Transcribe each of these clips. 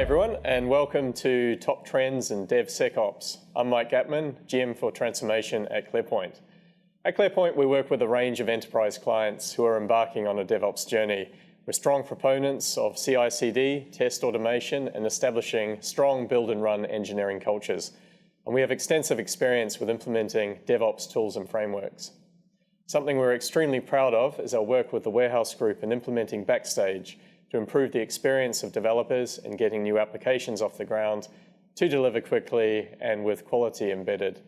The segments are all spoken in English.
everyone, and welcome to Top Trends in DevSecOps. I'm Mike Gapman, GM for Transformation at ClearPoint. At ClearPoint, we work with a range of enterprise clients who are embarking on a DevOps journey. We're strong proponents of CI/CD, test automation, and establishing strong build and run engineering cultures. And we have extensive experience with implementing DevOps tools and frameworks. Something we're extremely proud of is our work with the Warehouse Group in implementing Backstage to improve the experience of developers in getting new applications off the ground to deliver quickly and with quality embedded.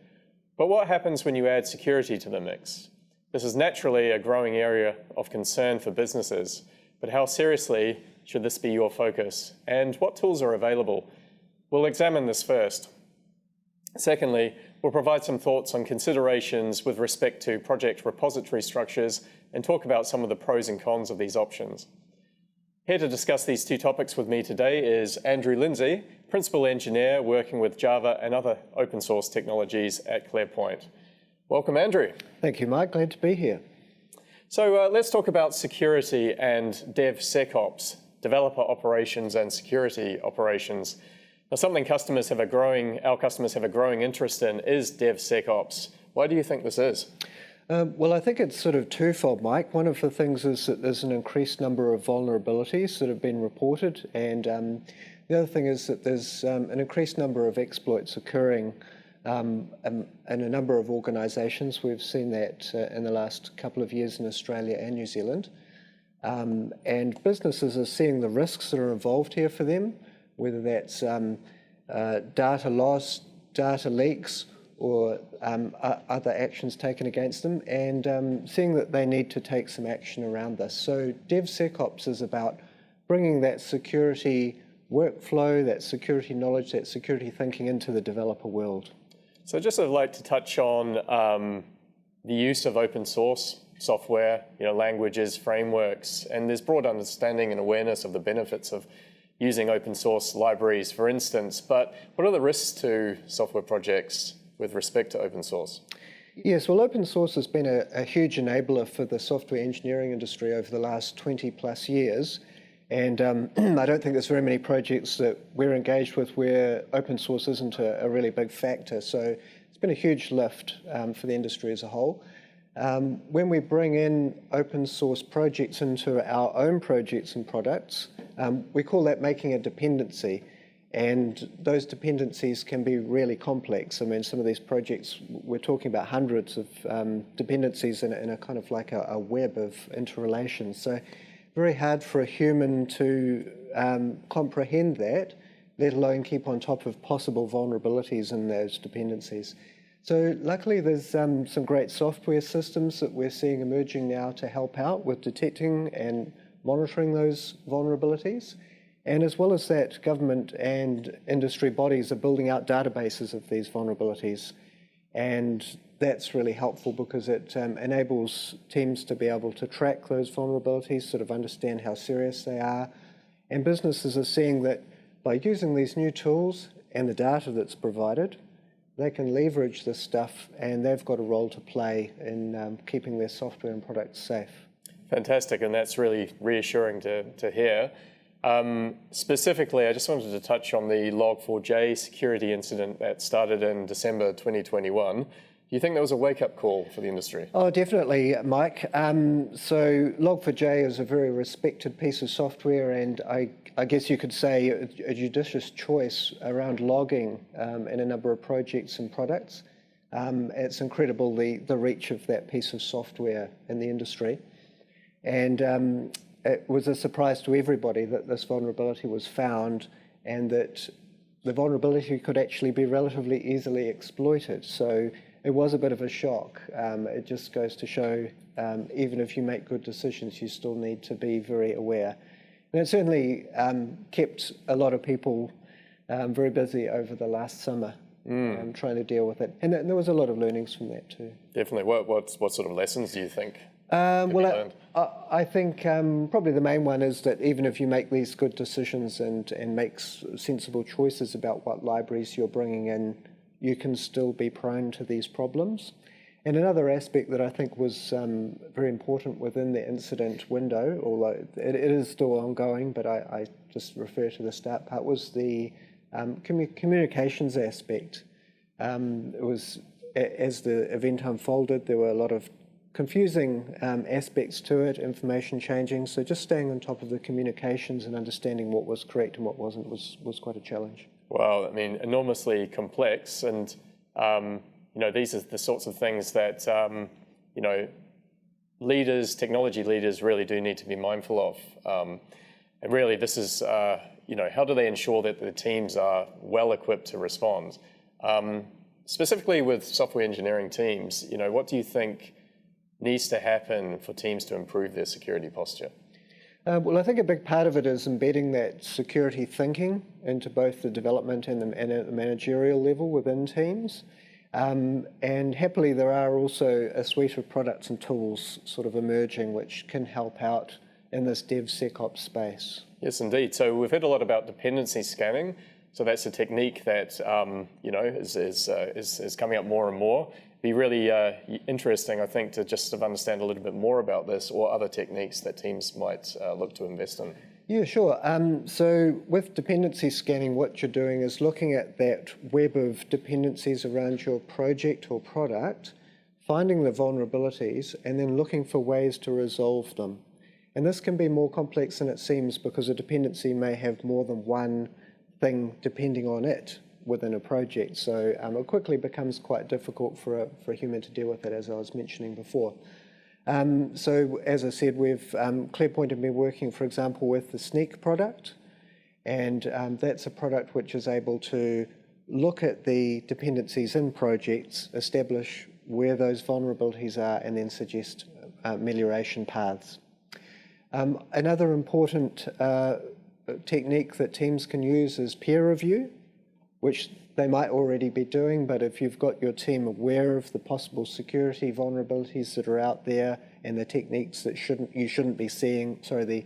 But what happens when you add security to the mix? This is naturally a growing area of concern for businesses, but how seriously should this be your focus? And what tools are available? We'll examine this first. Secondly, we'll provide some thoughts on considerations with respect to project repository structures and talk about some of the pros and cons of these options. Here to discuss these two topics with me today is Andrew Lindsay, Principal Engineer working with Java and other open source technologies at ClearPoint. Welcome, Andrew. Thank you, Mike. Glad to be here. So let's talk about security and DevSecOps, developer operations and security operations. Now, something our customers have a growing interest in is DevSecOps. Why do you think this is? Well, I think it's sort of twofold, Mike. One of the things is that there's an increased number of vulnerabilities that have been reported, and the other thing is that there's an increased number of exploits occurring in a number of organisations. We've seen that in the last couple of years in Australia and New Zealand. And businesses are seeing the risks that are involved here for them, whether that's data loss, data leaks, or other actions taken against them, and seeing that they need to take some action around this. So DevSecOps is about bringing that security workflow, that security knowledge, that security thinking into the developer world. So just I'd like to touch on the use of open source software, languages, frameworks, and there's broad understanding and awareness of the benefits of using open source libraries, for instance. But what are the risks to software projects with respect to open source? Yes, well, open source has been a huge enabler for the software engineering industry over the last 20 plus years. And I don't think there's very many projects that we're engaged with where open source isn't a really big factor. So it's been a huge lift for the industry as a whole. When we bring in open source projects into our own projects and products, we call that making a dependency. And those dependencies can be really complex. I mean, some of these projects, we're talking about hundreds of dependencies in a kind of like a web of interrelations. So very hard for a human to comprehend that, let alone keep on top of possible vulnerabilities in those dependencies. So luckily there's some great software systems that we're seeing emerging now to help out with detecting and monitoring those vulnerabilities. And as well as that, government and industry bodies are building out databases of these vulnerabilities. And that's really helpful because it enables teams to be able to track those vulnerabilities, sort of understand how serious they are. And businesses are seeing that by using these new tools and the data that's provided, they can leverage this stuff, and they've got a role to play in keeping their software and products safe. Fantastic, and that's really reassuring to hear. Specifically, I just wanted to touch on the Log4j security incident that started in December 2021. Do you think that was a wake-up call for the industry? Oh, definitely, Mike. So Log4j is a very respected piece of software, and I guess you could say a judicious choice around logging in a number of projects and products. It's incredible the reach of that piece of software in the industry. And it was a surprise to everybody that this vulnerability was found and that the vulnerability could actually be relatively easily exploited. So it was a bit of a shock. It just goes to show, even if you make good decisions, you still need to be very aware. And it certainly kept a lot of people very busy over the last summer trying to deal with it. And there was a lot of learnings from that too. Definitely. What sort of lessons do you think? Well, I think probably the main one is that even if you make these good decisions and make sensible choices about what libraries you're bringing in, you can still be prone to these problems. And another aspect that I think was very important within the incident window, although it is still ongoing, but I just refer to the start part, was the communications aspect. It was, as the event unfolded, there were a lot of confusing aspects to it, information changing, so just staying on top of the communications and understanding what was correct and what wasn't was quite a challenge. Well, I mean, enormously complex, and these are the sorts of things that technology leaders really do need to be mindful of. And really, this is how do they ensure that the teams are well equipped to respond? Specifically with software engineering teams, what do you think needs to happen for teams to improve their security posture? Well, I think a big part of it is embedding that security thinking into both the development and the managerial level within teams. And happily, there are also a suite of products and tools sort of emerging which can help out in this DevSecOps space. Yes, indeed. So we've heard a lot about dependency scanning. So that's a technique that is coming up more and more. Be really interesting, I think, to just sort of understand a little bit more about this or other techniques that teams might look to invest in. Yeah, sure. So with dependency scanning, what you're doing is looking at that web of dependencies around your project or product, finding the vulnerabilities, and then looking for ways to resolve them. And this can be more complex than it seems because a dependency may have more than one thing depending on it within a project. So it quickly becomes quite difficult for a human to deal with it, as I was mentioning before. So as I said, ClearPoint have been working, for example, with the Sneak product, and that's a product which is able to look at the dependencies in projects, establish where those vulnerabilities are, and then suggest amelioration paths. Another important technique that teams can use is peer review, which they might already be doing, but if you've got your team aware of the possible security vulnerabilities that are out there and the techniques that you shouldn't be seeing, the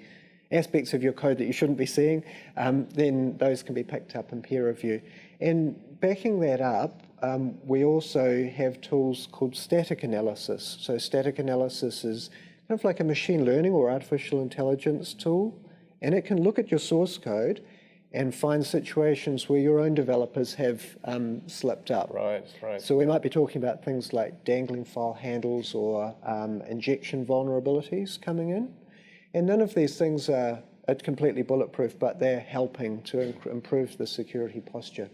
aspects of your code that you shouldn't be seeing, then those can be picked up in peer review. And backing that up, we also have tools called static analysis. So static analysis is kind of like a machine learning or artificial intelligence tool, and it can look at your source code and find situations where your own developers have slipped up. Right. So we might be talking about things like dangling file handles or injection vulnerabilities coming in. And none of these things are completely bulletproof, but they're helping to improve the security posture.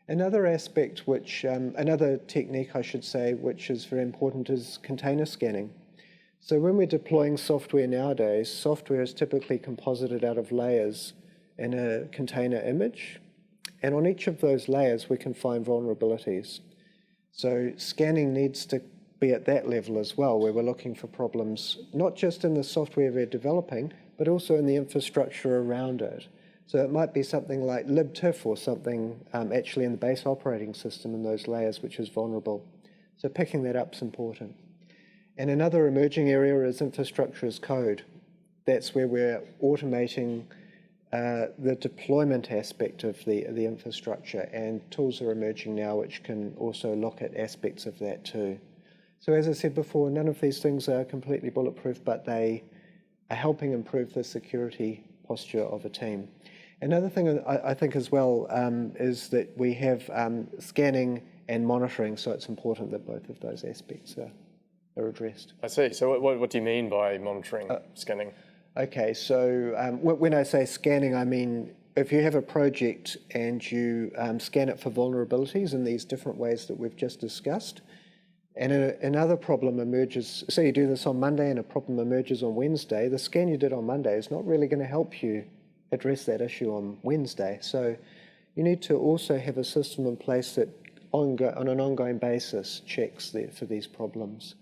Another aspect another technique I should say, which is very important is container scanning. So when we're deploying software nowadays, software is typically composited out of layers in a container image, and on each of those layers we can find vulnerabilities. So scanning needs to be at that level as well, where we're looking for problems not just in the software we're developing, but also in the infrastructure around it. So it might be something like libtiff or something actually in the base operating system in those layers which is vulnerable. So picking that up is important. And another emerging area is infrastructure as code. That's where we're automating the deployment aspect of the infrastructure, and tools are emerging now which can also look at aspects of that too. So as I said before, none of these things are completely bulletproof, but they are helping improve the security posture of a team. Another thing I think as well is that we have scanning and monitoring, so it's important that both of those aspects are addressed. I see. So what do you mean by monitoring, scanning? Okay, so when I say scanning, I mean if you have a project and you scan it for vulnerabilities in these different ways that we've just discussed, and another problem emerges, say you do this on Monday and a problem emerges on Wednesday, the scan you did on Monday is not really going to help you address that issue on Wednesday. So you need to also have a system in place that on an ongoing basis checks for these problems.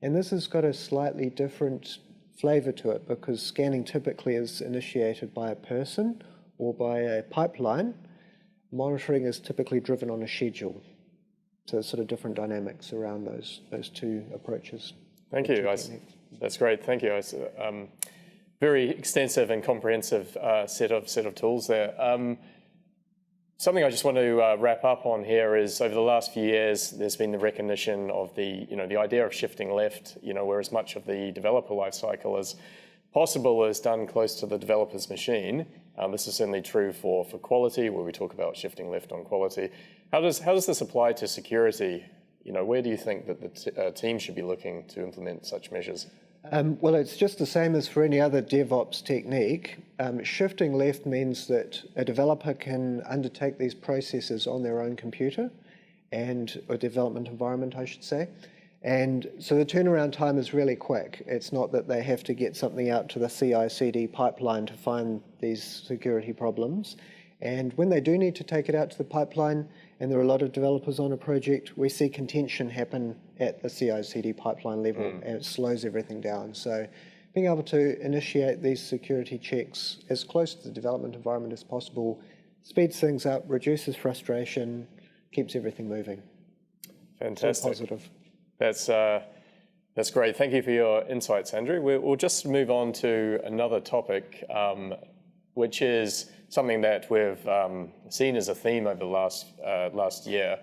And this has got a slightly different flavor to it because scanning typically is initiated by a person or by a pipeline. Monitoring is typically driven on a schedule. So sort of different dynamics around those two approaches. Thank you. That's great. Thank you. It's very extensive and comprehensive set of tools there. Something I just want to wrap up on here is over the last few years, there's been the recognition of the idea of shifting left, where as much of the developer lifecycle as possible is done close to the developer's machine. This is certainly true for quality, where we talk about shifting left on quality. How does this apply to security? Where do you think that the team should be looking to implement such measures? Well, it's just the same as for any other DevOps technique. Shifting left means that a developer can undertake these processes on their own computer or development environment, I should say. And so the turnaround time is really quick. It's not that they have to get something out to the CI/CD pipeline to find these security problems. And when they do need to take it out to the pipeline, and there are a lot of developers on a project, we see contention happen at the CI/CD pipeline level, and it slows everything down. So being able to initiate these security checks as close to the development environment as possible speeds things up, reduces frustration, keeps everything moving. Fantastic. So positive. That's great. Thank you for your insights, Andrew. We'll just move on to another topic, which is something that we've seen as a theme over the last year,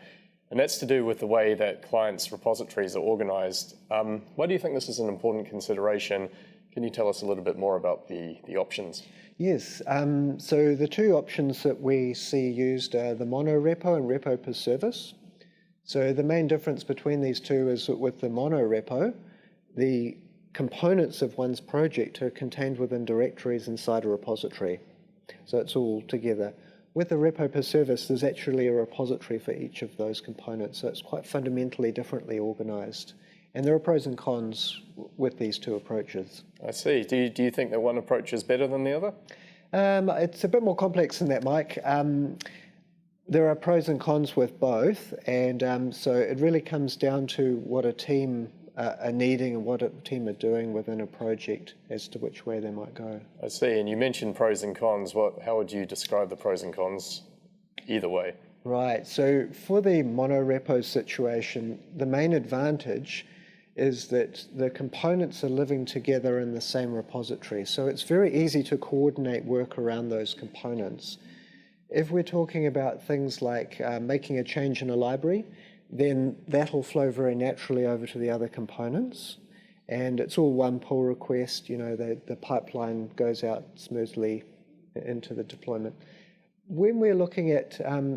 and that's to do with the way that clients' repositories are organized. Why do you think this is an important consideration? Can you tell us a little bit more about the options? Yes, so the two options that we see used are the mono repo and repo per service. So the main difference between these two is that with the mono repo, the components of one's project are contained within directories inside a repository. So it's all together. With the repo per service, there's actually a repository for each of those components, so it's quite fundamentally differently organized. And there are pros and cons with these two approaches. I see. Do you think that one approach is better than the other? It's a bit more complex than that, Mike. There are pros and cons with both, and so it really comes down to what a team are needing and what a team are doing within a project as to which way they might go. I see, and you mentioned pros and cons. How would you describe the pros and cons either way? Right, so for the mono repo situation, the main advantage is that the components are living together in the same repository, so it's very easy to coordinate work around those components. If we're talking about things like making a change in a library, then that'll flow very naturally over to the other components, and it's all one pull request. The pipeline goes out smoothly into the deployment. When we're looking at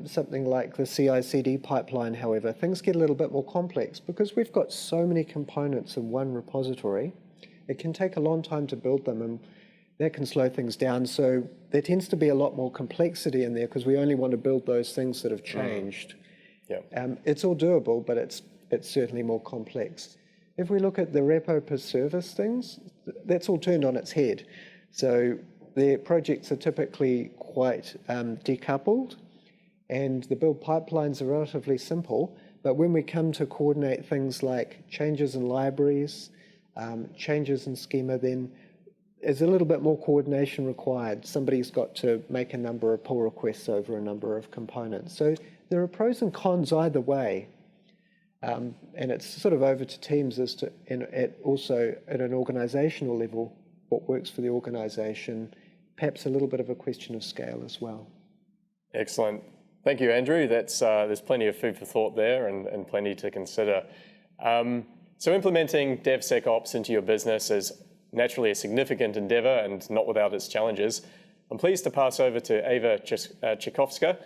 something like the CI/CD pipeline, however, things get a little bit more complex because we've got so many components in one repository. It can take a long time to build them, and that can slow things down. So there tends to be a lot more complexity in there because we only want to build those things that have changed. Yeah. It's all doable, but it's certainly more complex. If we look at the repo per service things, that's all turned on its head. So the projects are typically quite decoupled, and the build pipelines are relatively simple. But when we come to coordinate things like changes in libraries, changes in schema, then there's a little bit more coordination required. Somebody's got to make a number of pull requests over a number of components. So there are pros and cons either way. And it's sort of over to teams as to, also at an organizational level, what works for the organization, perhaps a little bit of a question of scale as well. Excellent. Thank you, Andrew. There's plenty of food for thought there and plenty to consider. So implementing DevSecOps into your business is naturally a significant endeavor and not without its challenges. I'm pleased to pass over to Eva Tchaikovska,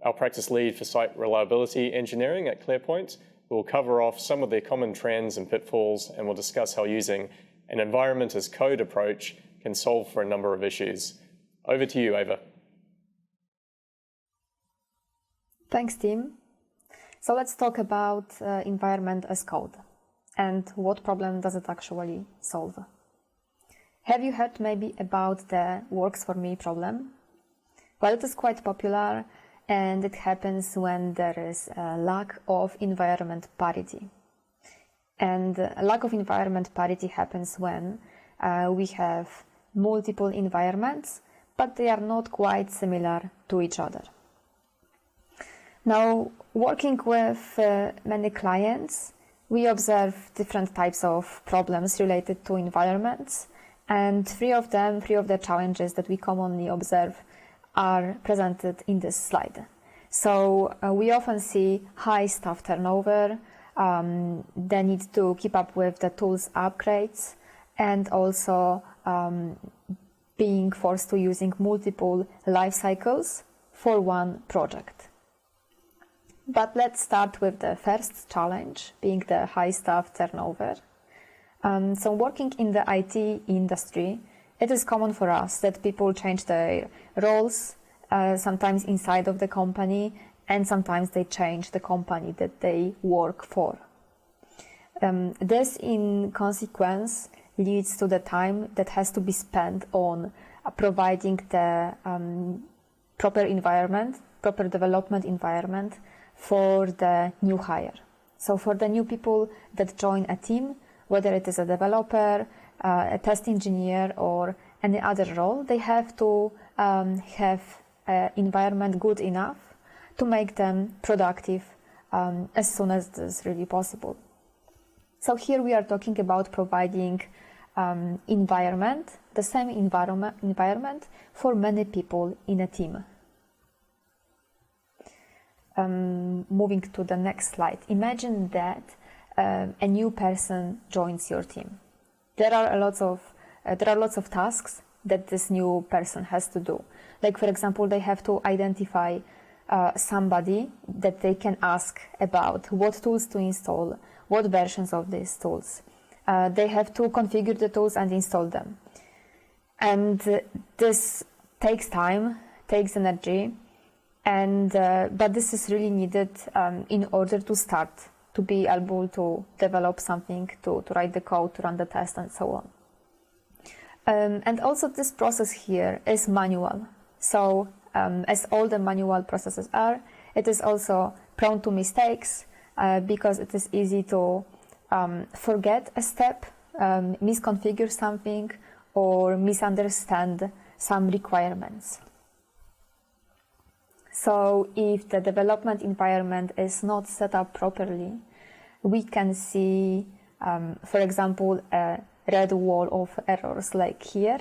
our practice lead for site reliability engineering at ClearPoint, who will cover off some of the common trends and pitfalls, and we'll discuss how using an environment as code approach can solve for a number of issues. Over to you, Eva. Thanks, Tim. So let's talk about environment as code and what problem does it actually solve. Have you heard maybe about the works for me problem? Well, it is quite popular, and it happens when there is a lack of environment parity. And a lack of environment parity happens when we have multiple environments, but they are not quite similar to each other. Now, working with many clients, we observe different types of problems related to environments, and three of the challenges that we commonly observe are presented in this slide. So we often see high staff turnover, the need to keep up with the tools upgrades, and also being forced to using multiple life cycles for one project. But let's start with the first challenge, being the high staff turnover. So working in the IT industry, it is common for us that people change their roles, sometimes inside of the company, and sometimes they change the company that they work for. This, in consequence, leads to the time that has to be spent on providing the proper environment, proper development environment for the new hire. So for the new people that join a team, whether it is a developer, a test engineer, or any other role, they have to have an environment good enough to make them productive as soon as it is really possible. So here we are talking about providing environment, the same environment for many people in a team. Moving to the next slide. Imagine that a new person joins your team. There are lots of tasks that this new person has to do. Like, for example, they have to identify somebody that they can ask about what tools to install, what versions of these tools. They have to configure the tools and install them. And this takes time, takes energy, and but this is really needed in order to start, to be able to develop something, to write the code, to run the test, and so on. And also this process here is manual. So as all the manual processes are, it is also prone to mistakes because it is easy to forget a step, misconfigure something, or misunderstand some requirements. So if the development environment is not set up properly, we can see, for example, a red wall of errors like here.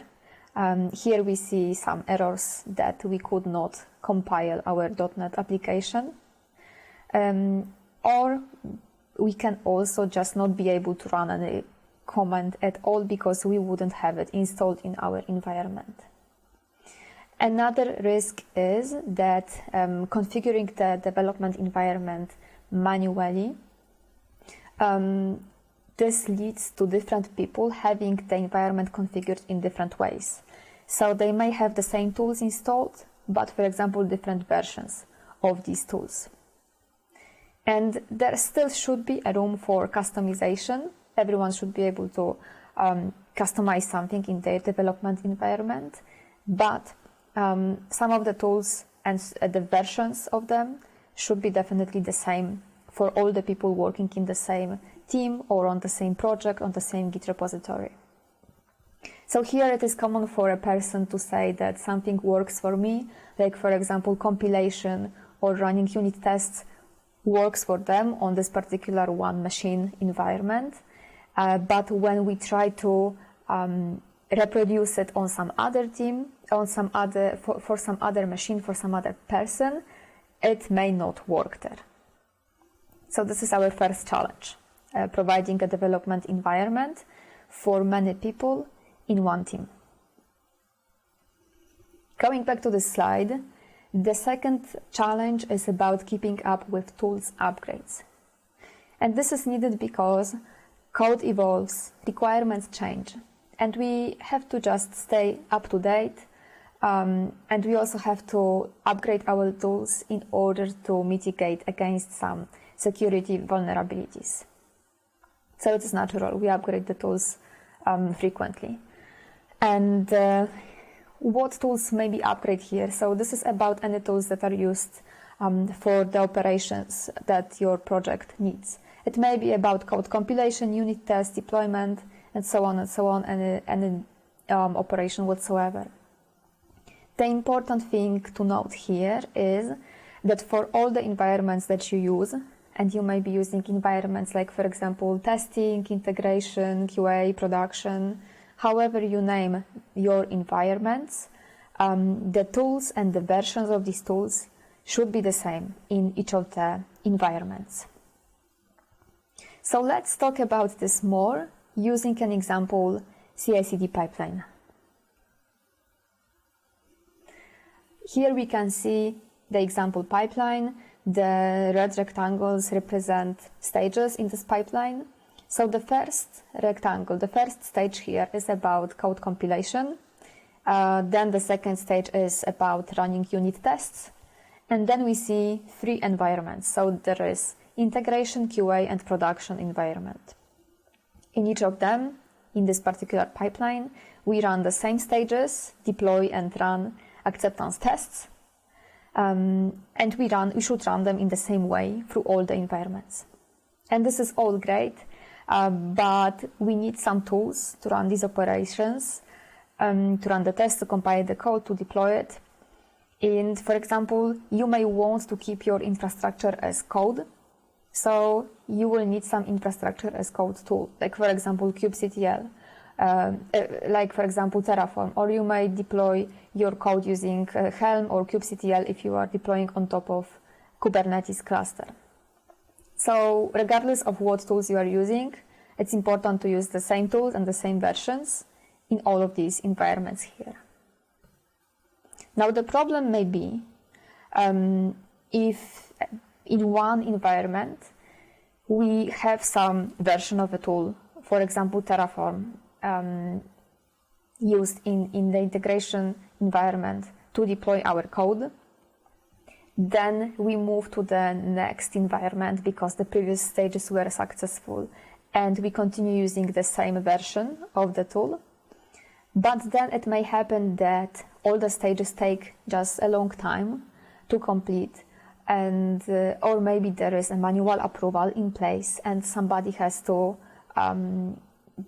Here we see some errors that we could not compile our .NET application. Or we can also just not be able to run any command at all because we wouldn't have it installed in our environment. Another risk is that configuring the development environment manually, this leads to different people having the environment configured in different ways. So they may have the same tools installed, but for example, different versions of these tools. And there still should be a room for customization. Everyone should be able to customize something in their development environment, but some of the tools and the versions of them should be definitely the same for all the people working in the same team or on the same project, on the same Git repository. So here it is common for a person to say that something works for me, like for example compilation or running unit tests works for them on this particular one machine environment. But when we try to reproduce it on some other team, on some other for some other machine, for some other person, it may not work there. So this is our first challenge, providing a development environment for many people in one team. Going back to this slide, the second challenge is about keeping up with tools upgrades. And this is needed because code evolves, requirements change, and we have to just stay up to date, and we also have to upgrade our tools in order to mitigate against some security vulnerabilities. So it is natural, we upgrade the tools frequently. And what tools may be upgraded here? So this is about any tools that are used for the operations that your project needs. It may be about code compilation, unit test, deployment, and so on, any operation whatsoever. The important thing to note here is that for all the environments that you use, and you may be using environments like, for example, testing, integration, QA, production, however you name your environments, the tools and the versions of these tools should be the same in each of the environments. So let's talk about this more using an example CI/CD pipeline. Here we can see the example pipeline. The red rectangles represent stages in this pipeline. So the first rectangle, the first stage here is about code compilation. Then the second stage is about running unit tests. And then we see three environments. So there is integration, QA, and production environment. In each of them, in this particular pipeline, we run the same stages, deploy and run acceptance tests. And we should run them in the same way through all the environments. And this is all great, but we need some tools to run these operations, to run the tests, to compile the code, to deploy it. And for example, you may want to keep your infrastructure as code. So you will need some infrastructure as code tool, like for example, kubectl, like for example, Terraform, or you may deploy your code using Helm or kubectl if you are deploying on top of Kubernetes cluster. So regardless of what tools you are using, it's important to use the same tools and the same versions in all of these environments here. Now the problem may be if in one environment we have some version of a tool, for example Terraform, used in the integration environment to deploy our code. Then we move to the next environment because the previous stages were successful, and we continue using the same version of the tool. But then it may happen that all the stages take just a long time to complete, and or maybe there is a manual approval in place and somebody has to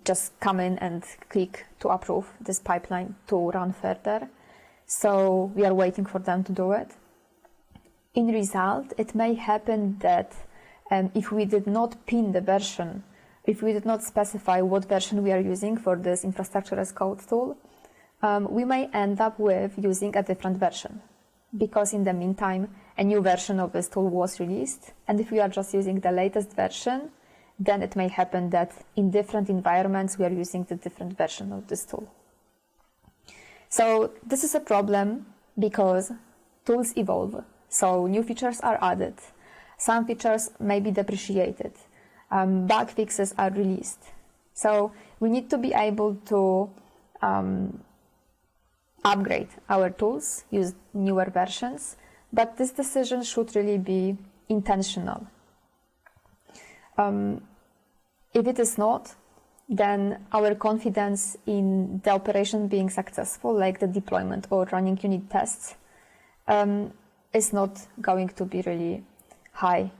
just come in and click to approve this pipeline to run further. So we are waiting for them to do it. In result, it may happen that if we did not pin the version, if we did not specify what version we are using for this infrastructure as code tool, we may end up with using a different version, because in the meantime, a new version of this tool was released. And if we are just using the latest version, then it may happen that in different environments, we are using the different version of this tool. So this is a problem because tools evolve. So new features are added. Some features may be depreciated. Bug fixes are released. So we need to be able to upgrade our tools, use newer versions, but this decision should really be intentional. If it is not, then our confidence in the operation being successful, like the deployment or running unit tests, is not going to be really high.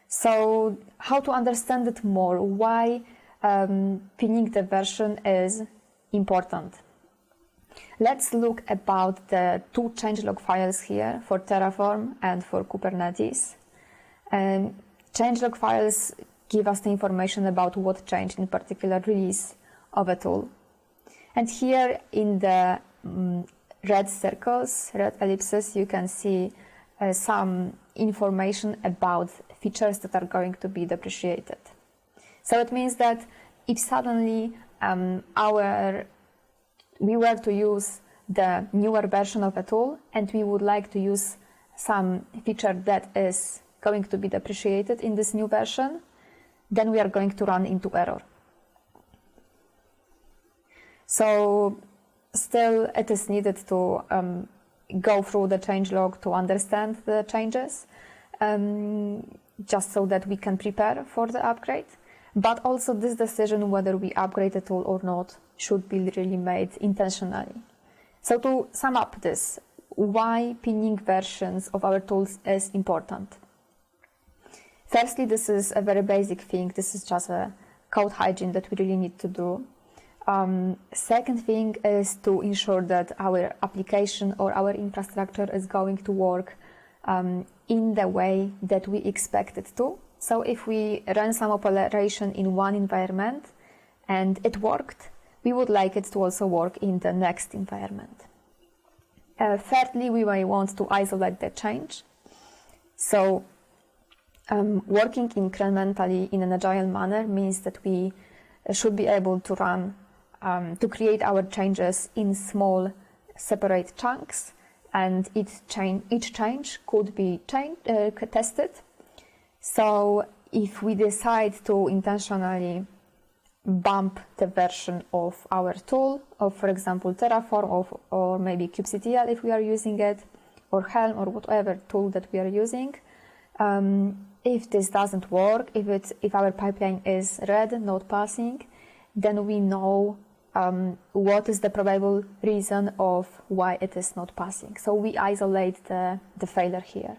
So how to understand it more? Why pinning the version is important? Let's look about the two changelog files here for Terraform and for Kubernetes. Changelog files give us the information about what changed in particular release of a tool. And here in the red circles, red ellipses, you can see some information about features that are going to be depreciated. So it means that if suddenly we were to use the newer version of a tool and we would like to use some feature that is going to be depreciated in this new version, then we are going to run into error. So still it is needed to go through the changelog to understand the changes, just so that we can prepare for the upgrade. But also this decision whether we upgrade the tool or not should be really made intentionally. So to sum up this, why pinning versions of our tools is important. Firstly, this is a very basic thing. This is just a code hygiene that we really need to do. Second thing is to ensure that our application or our infrastructure is going to work in the way that we expect it to. So if we run some operation in one environment and it worked, we would like it to also work in the next environment. Thirdly, we may want to isolate the change. So working incrementally in an agile manner means that we should be able to run, to create our changes in small separate chunks, and each change could be tested. So if we decide to intentionally bump the version of our tool, of, for example, Terraform or maybe kubectl if we are using it, or Helm or whatever tool that we are using, if this doesn't work, if our pipeline is red, not passing, then we know what is the probable reason of why it is not passing. So we isolate the failure here.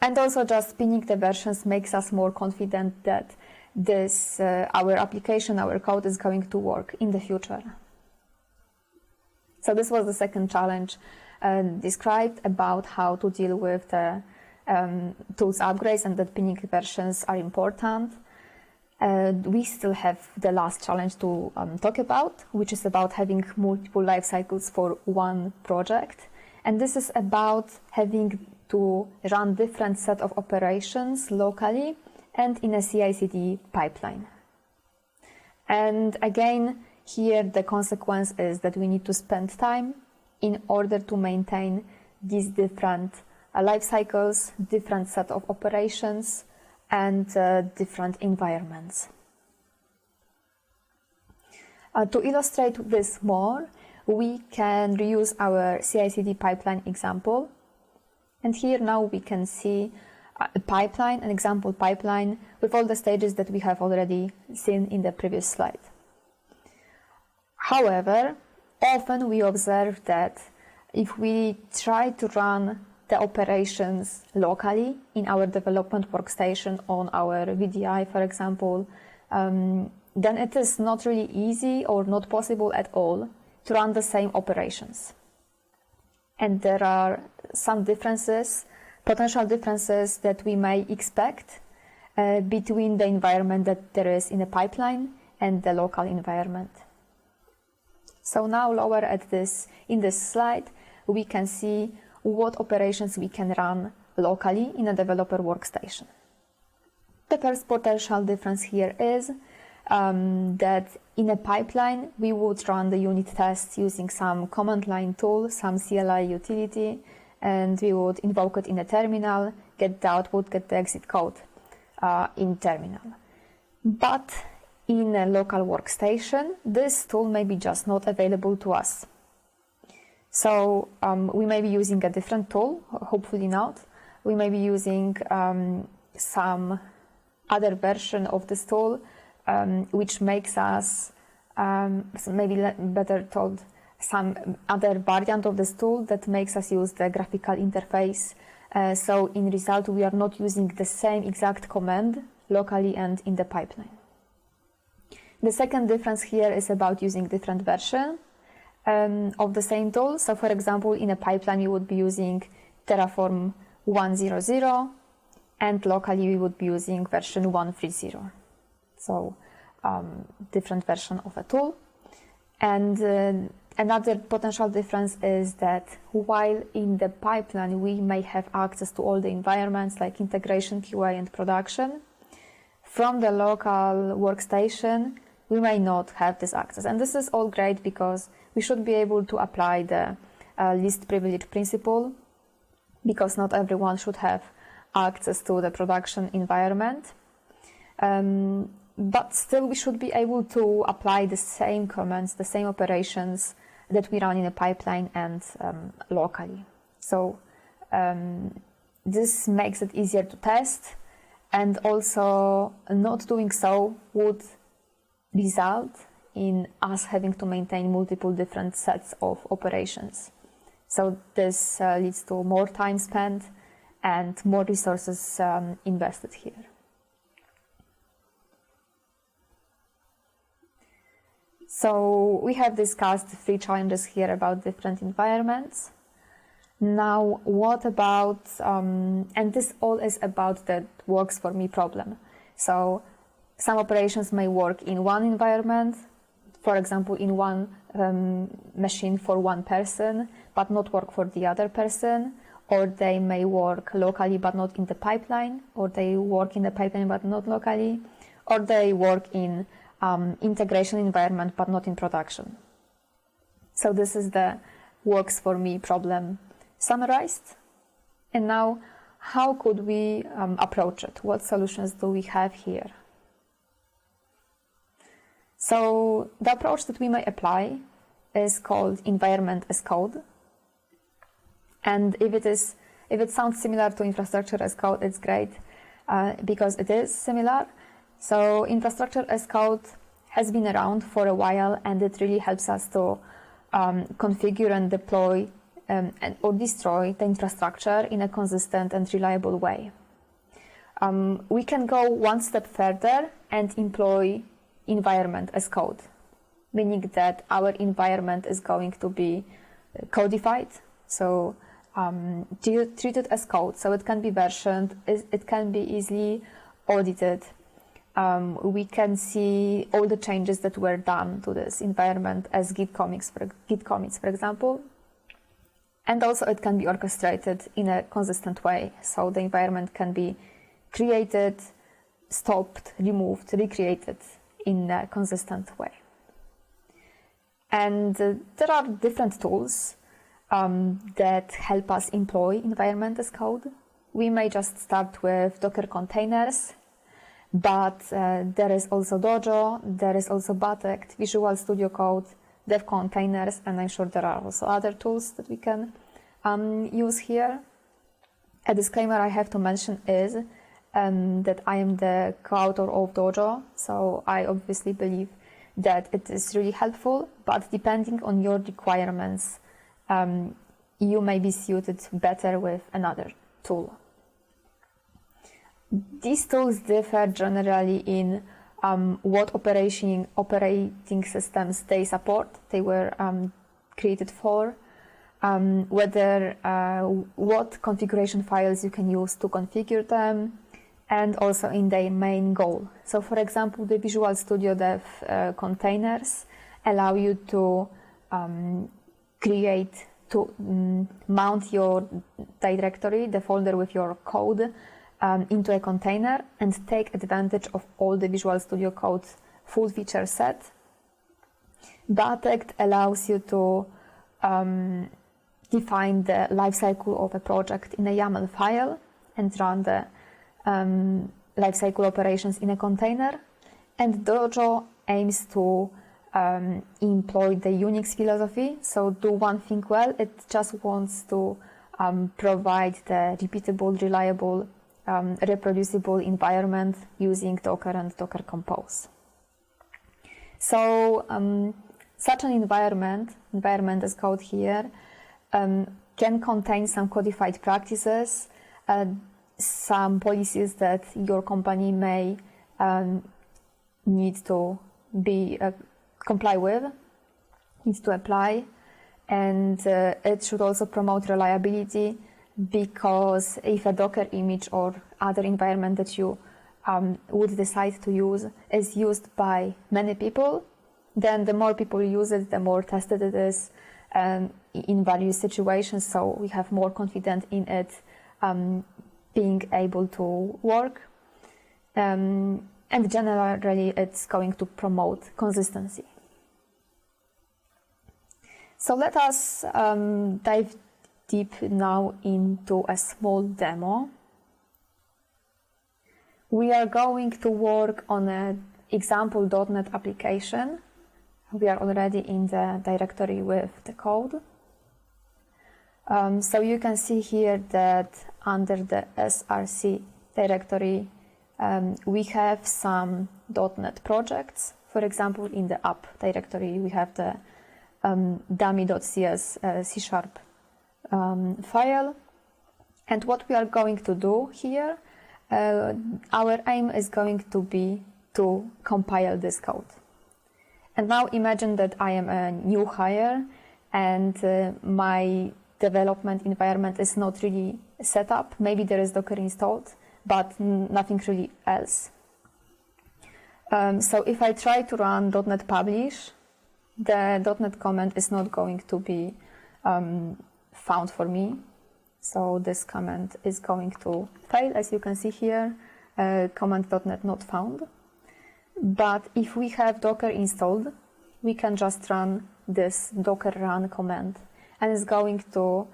And also just spinning the versions makes us more confident that this, our application, our code is going to work in the future. So this was the second challenge described about how to deal with the tools upgrades, and that pinning versions are important. We still have the last challenge to talk about, which is about having multiple life cycles for one project. And this is about having to run different set of operations locally and in a CI/CD pipeline. And again, here the consequence is that we need to spend time in order to maintain these different life cycles, different set of operations, and different environments. To illustrate this more, we can reuse our CI/CD pipeline example. And here now we can see a pipeline, an example pipeline with all the stages that we have already seen in the previous slide. However, often we observe that if we try to run the operations locally in our development workstation on our VDI, for example, then it is not really easy or not possible at all to run the same operations. And there are some differences, potential differences that we may expect between the environment that there is in a pipeline and the local environment. So now lower in this slide, we can see what operations we can run locally in a developer workstation. The first potential difference here is that in a pipeline, we would run the unit tests using some command line tool, some CLI utility, and we would invoke it in a terminal, get the output, get the exit code in terminal. But in a local workstation, this tool may be just not available to us. So we may be using a different tool, hopefully not. We may be using some other version of this tool, which makes us, maybe better told, some other variant of this tool that makes us use the graphical interface. So in result, we are not using the same exact command locally and in the pipeline. The second difference here is about using different version of the same tool. So for example, in a pipeline, you would be using Terraform 1.0.0, and locally we would be using version 1.3.0. So different version of a tool. And another potential difference is that while in the pipeline we may have access to all the environments like integration, QA, and production, from the local workstation we may not have this access. And this is all great because we should be able to apply the least privilege principle, because not everyone should have access to the production environment. But still we should be able to apply the same commands, the same operations that we run in a pipeline and locally. So this makes it easier to test, and also not doing so would result in us having to maintain multiple different sets of operations. So this leads to more time spent and more resources invested here. So we have discussed 3 challenges here about different environments. Now, what about, and this all is about that works for me problem. So some operations may work in one environment, for example, in one machine for one person, but not work for the other person, or they may work locally but not in the pipeline, or they work in the pipeline but not locally, or they work in integration environment but not in production. So this is the works for me problem summarized. And now, how could we approach it? What solutions do we have here? So the approach that we may apply is called environment as code. And if it sounds similar to infrastructure as code, it's great because it is similar. So infrastructure as code has been around for a while, and it really helps us to configure and deploy or destroy the infrastructure in a consistent and reliable way. We can go one step further and employ environment as code, meaning that our environment is going to be codified, so treated as code, so it can be versioned, it can be easily audited. We can see all the changes that were done to this environment as Git commits, for example. And also it can be orchestrated in a consistent way, so the environment can be created, stopped, removed, recreated in a consistent way. And there are different tools that help us employ environment as code. We may just start with Docker containers, but there is also Dojo, there is also Batect, Visual Studio Code, Dev containers, and I'm sure there are also other tools that we can use here. A disclaimer I have to mention is that I am the co-author of Dojo, so I obviously believe that it is really helpful, but depending on your requirements, you may be suited better with another tool. These tools differ generally in what operating systems they support, they were created for, whether what configuration files you can use to configure them, and also in their main goal. So for example, the Visual Studio Dev containers allow you to mount your directory, the folder with your code, into a container and take advantage of all the Visual Studio Code's full feature set. Batect allows you to define the lifecycle of a project in a YAML file and run the lifecycle operations in a container. And Dojo aims to employ the Unix philosophy, so do one thing well. It just wants to provide the repeatable, reliable, reproducible environment using Docker and Docker Compose. So such an environment as code here, can contain some codified practices, some policies that your company may need to comply with, needs to apply, and it should also promote reliability, because if a Docker image or other environment that you would decide to use is used by many people, then the more people use it, the more tested it is in various situations, so we have more confidence in it being able to work. And generally, it's going to promote consistency. So let us dive deep now into a small demo. We are going to work on an example.NET application. We are already in the directory with the code. So you can see here that under the src directory, we have some .NET projects. For example, in the app directory, we have the dummy.cs C# file. And what we are going to do here, our aim is going to be to compile this code. And now imagine that I am a new hire and my development environment is not really set up. Maybe there is Docker installed, but nothing really else. So if I try to run .NET Publish, the .NET comment is not going to be found for me. So this comment is going to fail, as you can see here, command.NET not found. But if we have Docker installed, we can just run this docker run command, and it's going to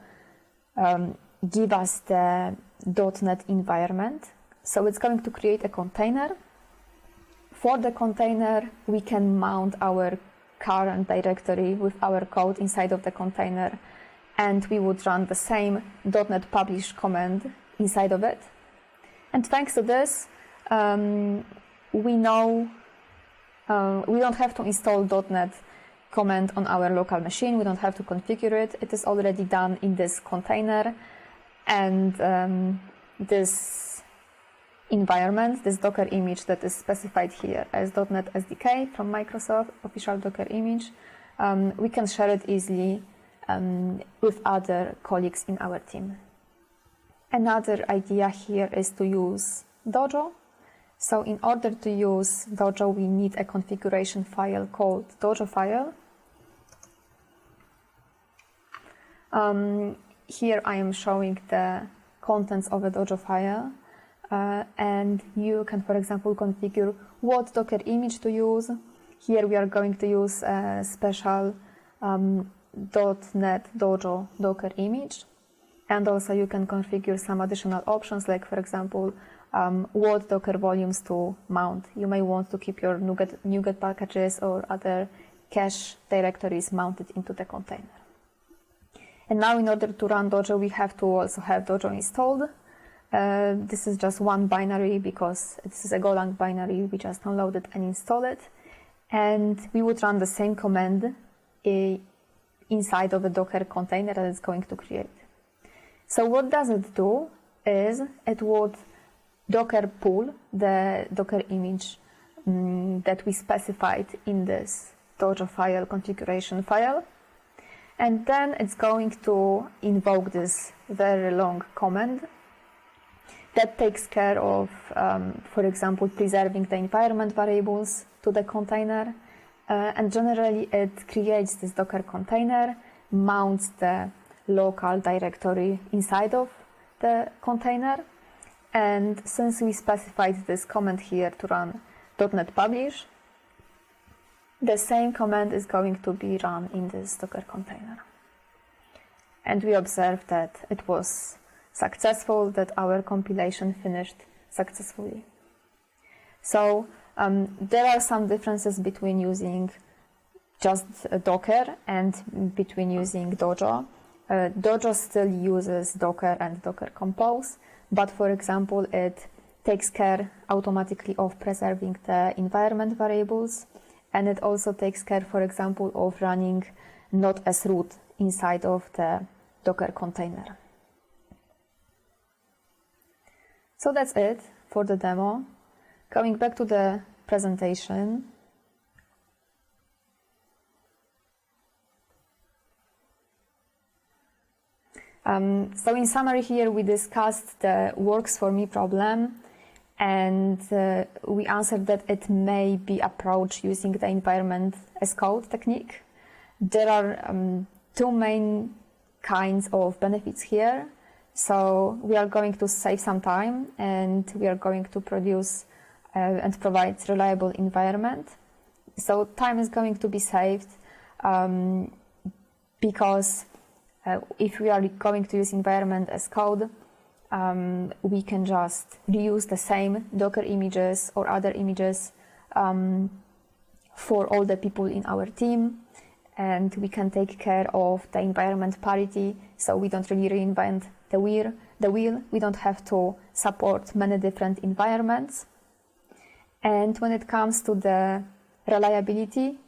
give us the .NET environment. So it's going to create a container. For the container, we can mount our current directory with our code inside of the container, and we would run the same .NET publish command inside of it. And thanks to this, we know we don't have to install .NET command on our local machine. We don't have to configure it. It is already done in this container. And this environment, this Docker image that is specified here as .NET SDK from Microsoft, official Docker image, we can share it easily with other colleagues in our team. Another idea here is to use Dojo. So in order to use Dojo, we need a configuration file called Dojo file. Here I am showing the contents of a Dojo file, and you can, for example, configure what Docker image to use. Here we are going to use a special .NET Dojo Docker image, and also you can configure some additional options, like, for example, what Docker volumes to mount. You may want to keep your NuGet packages or other cache directories mounted into the container. And now, in order to run Dojo, we have to also have Dojo installed. This is just one binary because this is a Golang binary. We just download it and install it. And we would run the same command inside of a Docker container that it's going to create. So what does it do is it would Docker pull the Docker image that we specified in this Dojo file configuration file. And then it's going to invoke this very long command that takes care of, for example, preserving the environment variables to the container. And generally, it creates this Docker container, mounts the local directory inside of the container. And since we specified this command here to run .NET publish, the same command is going to be run in this Docker container. And we observed that it was successful, that our compilation finished successfully. So there are some differences between using just Docker and between using Dojo. Dojo still uses Docker and Docker Compose, but for example, it takes care automatically of preserving the environment variables, and it also takes care, for example, of running not as root inside of the Docker container. So that's it for the demo. Going back to the presentation. So in summary here, we discussed the works for me problem, and we answered that it may be approached using the environment as code technique. There are two main kinds of benefits here. So we are going to save some time, and we are going to produce and provide reliable environment. So time is going to be saved because if we are going to use environment as code, we can just reuse the same Docker images or other images for all the people in our team, and we can take care of the environment parity, so we don't really reinvent the wheel. We don't have to support many different environments. And when it comes to the reliability,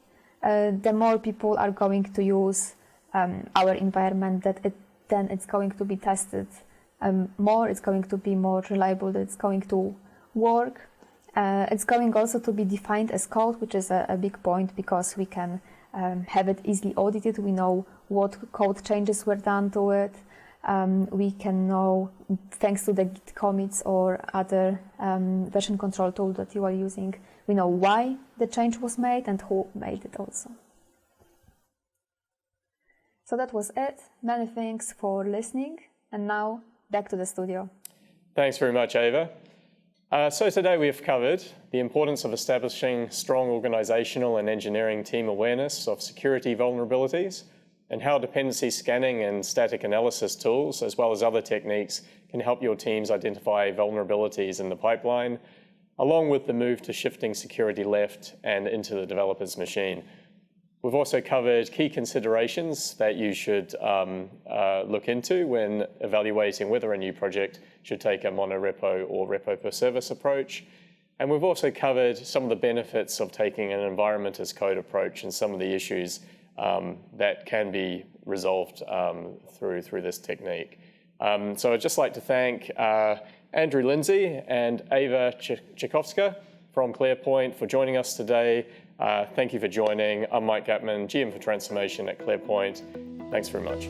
the more people are going to use our environment, then it's going to be tested more, it's going to be more reliable, it's going to work. It's going also to be defined as code, which is a big point because we can have it easily audited. We know what code changes were done to it. We can know, thanks to the Git commits or other version control tool that you are using, we know why the change was made and who made it also. So that was it. Many thanks for listening. And now back to the studio. Thanks very much, Ava. So today we have covered the importance of establishing strong organizational and engineering team awareness of security vulnerabilities, and how dependency scanning and static analysis tools, as well as other techniques, can help your teams identify vulnerabilities in the pipeline, along with the move to shifting security left and into the developer's machine. We've also covered key considerations that you should look into when evaluating whether a new project should take a monorepo or repo per service approach. And we've also covered some of the benefits of taking an environment as code approach and some of the issues that can be resolved through this technique. So I'd just like to thank Andrew Lindsay and Ava Tchaikovska from ClearPoint for joining us today. Thank you for joining. I'm Mike Gatman, GM for Transformation at ClearPoint. Thanks very much.